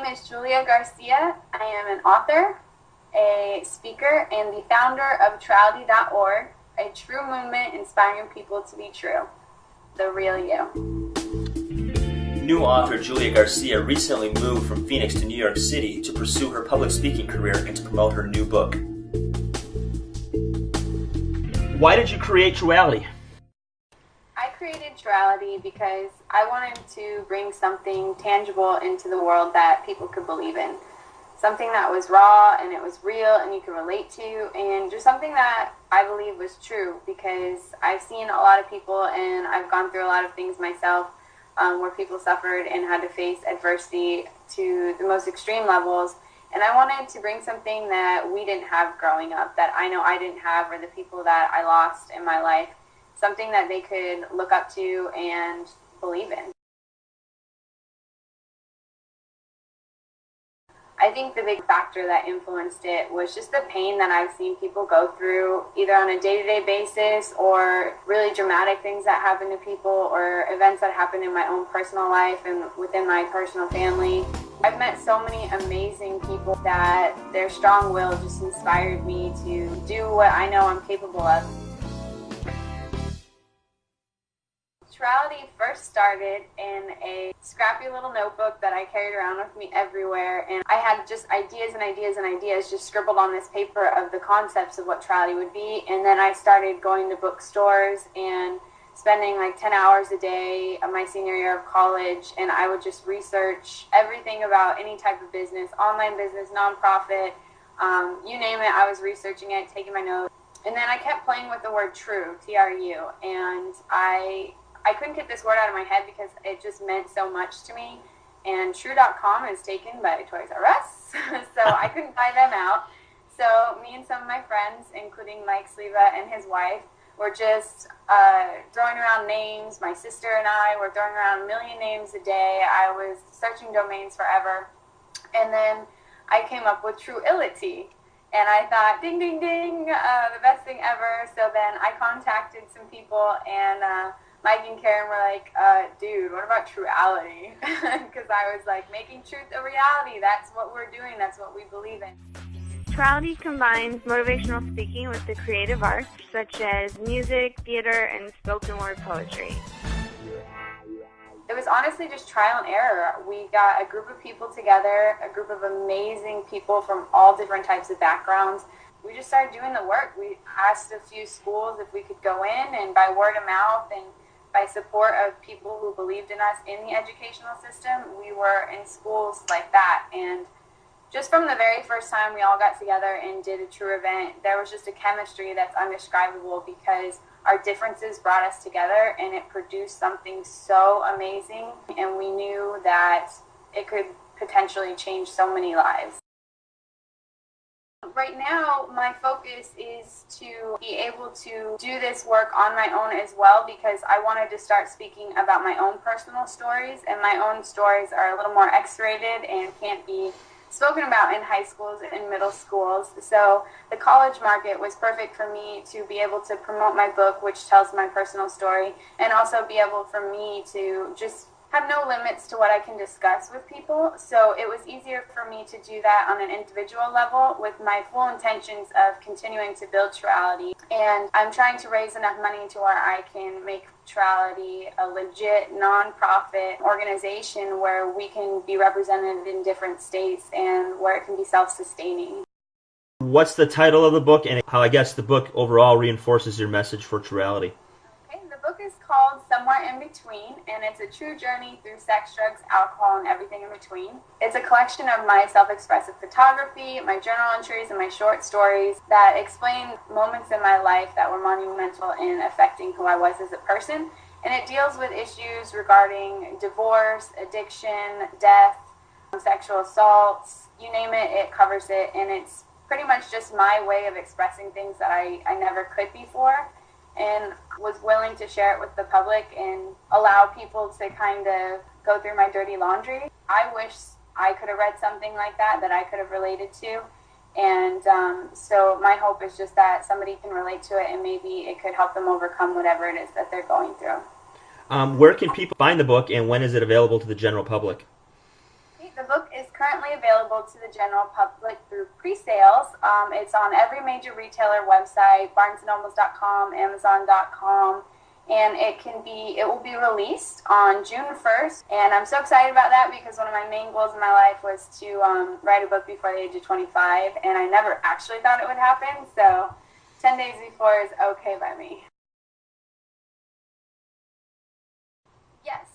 name is Julia Garcia. I am an author, a speaker, and the founder of Truality.org, a true movement inspiring people to be true. The real you. New author Julia Garcia recently moved from Phoenix to New York City to pursue her public speaking career and to promote her new book. Why did you create Truality? I created Truality because I wanted to bring something tangible into the world that people could believe in. Something that was raw and it was real and you could relate to, and just something that I believe was true, because I've seen a lot of people and I've gone through a lot of things myself where people suffered and had to face adversity to the most extreme levels. And I wanted to bring something that we didn't have growing up, that I know I didn't have, or the people that I lost in my life, something that they could look up to and believe in. I think the big factor that influenced it was just the pain that I've seen people go through, either on a day-to-day basis or really dramatic things that happen to people or events that happen in my own personal life and within my personal family. I've met so many amazing people that their strong will just inspired me to do what I know I'm capable of. Truality first started in a scrappy little notebook that I carried around with me everywhere, and I had just ideas and ideas and ideas just scribbled on this paper of the concepts of what Truality would be. And then I started going to bookstores and spending like 10 hours a day of my senior year of college, and I would just research everything about any type of business, online business, nonprofit, you name it. I was researching it, taking my notes. And then I kept playing with the word true, T-R-U, and I couldn't get this word out of my head because it just meant so much to me. And True.com is taken by Toys R Us, so I couldn't buy them out. So me and some of my friends, including Mike Sleva and his wife, were just throwing around names. My sister and I were throwing around a million names a day. I was searching domains forever. And then I came up with Truality. And I thought, ding, ding, ding, the best thing ever. So then I contacted some people, and Mike and Karen were like, dude, what about Truality? Because I was like, making truth a reality. That's what we're doing. That's what we believe in. Truality combines motivational speaking with the creative arts, such as music, theater, and spoken word poetry. It was honestly just trial and error. We got a group of people together, a group of amazing people from all different types of backgrounds. We just started doing the work. We asked a few schools if we could go in, and by word of mouth and by support of people who believed in us in the educational system, we were in schools like that. And just from the very first time we all got together and did a true event, there was just a chemistry that's indescribable, because our differences brought us together and it produced something so amazing, and we knew that it could potentially change so many lives. Right now, my focus is to be able to do this work on my own as well, because I wanted to start speaking about my own personal stories, and my own stories are a little more X-rated and can't be spoken about in high schools and middle schools. So the college market was perfect for me to be able to promote my book, which tells my personal story, and also be able for me to just have no limits to what I can discuss with people. So it was easier for me to do that on an individual level with my full intentions of continuing to build Truality. And I'm trying to raise enough money to where I can make Truality a legit nonprofit organization where we can be represented in different states and where it can be self-sustaining. What's the title of the book, and how, I guess, the book overall reinforces your message for Truality? The book is called Somewhere in Between, and it's a true journey through sex, drugs, alcohol, and everything in between. It's a collection of my self-expressive photography, my journal entries, and my short stories that explain moments in my life that were monumental in affecting who I was as a person. And it deals with issues regarding divorce, addiction, death, sexual assaults, you name it, it covers it. And it's pretty much just my way of expressing things that I never could before, and was willing to share it with the public and allow people to kind of go through my dirty laundry. I wish I could have read something like that I could have related to. And so my hope is just that somebody can relate to it, and maybe it could help them overcome whatever it is that they're going through. Where can people find the book, and when is it available to the general public? The book is currently available to the general public through pre-sales. It's on every major retailer website, barnesandnobles.com, amazon.com, and it will be released on June 1st. And I'm so excited about that because one of my main goals in my life was to write a book before the age of 25, and I never actually thought it would happen, so 10 days before is okay by me. Yes,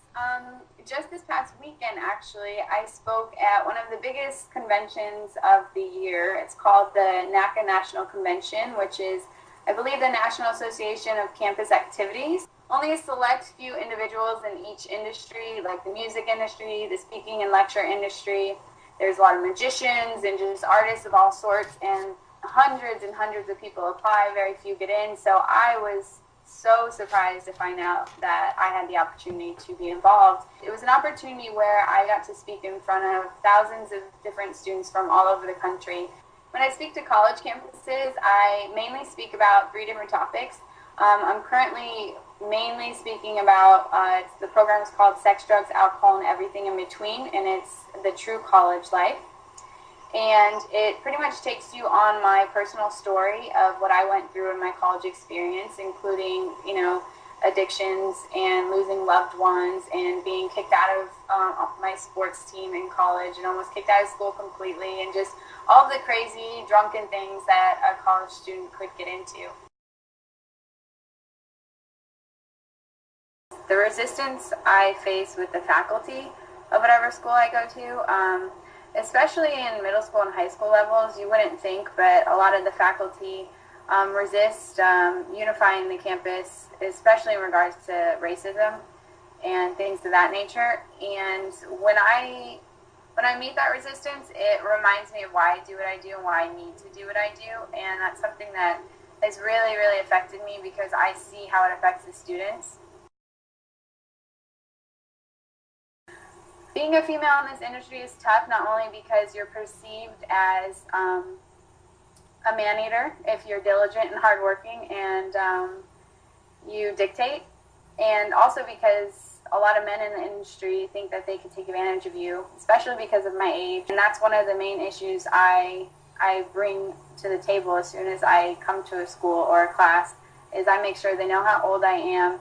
just this past weekend, actually, I spoke at one of the biggest conventions of the year. It's called the NACA National Convention, which is, I believe, the National Association of Campus Activities. Only a select few individuals in each industry, like the music industry, the speaking and lecture industry. There's a lot of magicians and just artists of all sorts, and hundreds and hundreds of people apply, very few get in. So I was so surprised to find out that I had the opportunity to be involved. It was an opportunity where I got to speak in front of thousands of different students from all over the country. When I speak to college campuses, I mainly speak about 3 different topics. I'm currently mainly speaking about, the program is called Sex, Drugs, Alcohol, and Everything in Between, and it's the true college life. And it pretty much takes you on my personal story of what I went through in my college experience, including, addictions and losing loved ones and being kicked out of my sports team in college and almost kicked out of school completely, and just all the crazy, drunken things that a college student could get into. The resistance I face with the faculty of whatever school I go to, especially in middle school and high school levels, you wouldn't think, but a lot of the faculty resist unifying the campus, especially in regards to racism and things of that nature. And when I meet that resistance, it reminds me of why I do what I do and why I need to do what I do. And that's something that has really, really affected me because I see how it affects the students. Being a female in this industry is tough, not only because you're perceived as a man-eater if you're diligent and hardworking and you dictate, and also because a lot of men in the industry think that they can take advantage of you, especially because of my age. And that's one of the main issues I bring to the table as soon as I come to a school or a class, is I make sure they know how old I am,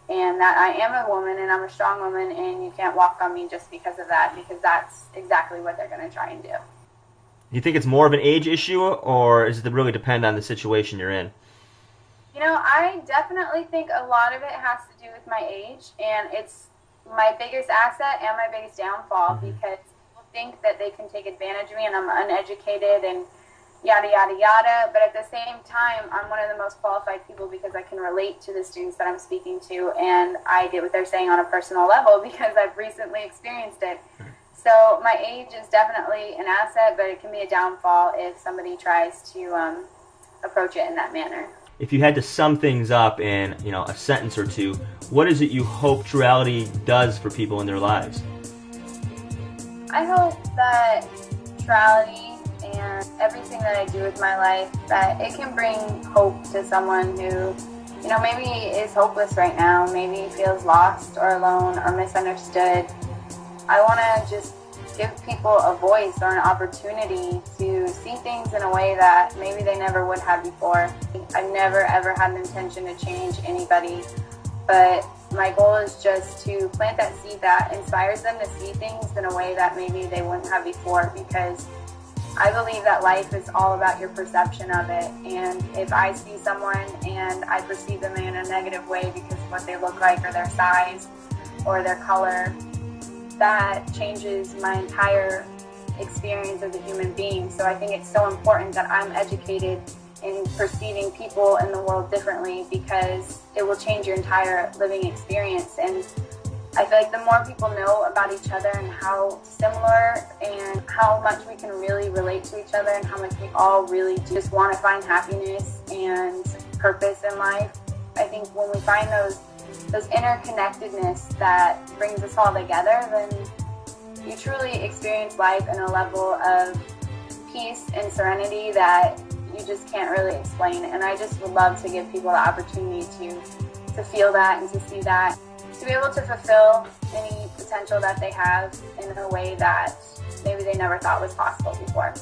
and that I am a woman and I'm a strong woman, and you can't walk on me just because of that, because that's exactly what they're going to try and do. Do you think it's more of an age issue, or does it really depend on the situation you're in? I definitely think a lot of it has to do with my age, and it's my biggest asset and my biggest downfall, because people think that they can take advantage of me and I'm uneducated and yada, yada, yada. But at the same time, I'm one of the most qualified people because I can relate to the students that I'm speaking to, and I get what they're saying on a personal level because I've recently experienced it. So my age is definitely an asset, but it can be a downfall if somebody tries to approach it in that manner. If you had to sum things up in, a sentence or two, what is it you hope Truality does for people in their lives? I hope that Truality and everything that I do with my life, that it can bring hope to someone who, maybe is hopeless right now, maybe feels lost or alone or misunderstood. I want to just give people a voice or an opportunity to see things in a way that maybe they never would have before. I've never ever had an intention to change anybody, but my goal is just to plant that seed that inspires them to see things in a way that maybe they wouldn't have before, because I believe that life is all about your perception of it. And if I see someone and I perceive them in a negative way because of what they look like or their size or their color, that changes my entire experience as a human being. So I think it's so important that I'm educated in perceiving people in the world differently, because it will change your entire living experience. And I feel like the more people know about each other and how similar and how much we can really relate to each other and how much we all really just want to find happiness and purpose in life, I think when we find those interconnectedness that brings us all together, then you truly experience life in a level of peace and serenity that you just can't really explain. And I just would love to give people the opportunity to feel that and to see that, to be able to fulfill any potential that they have in a way that maybe they never thought was possible before.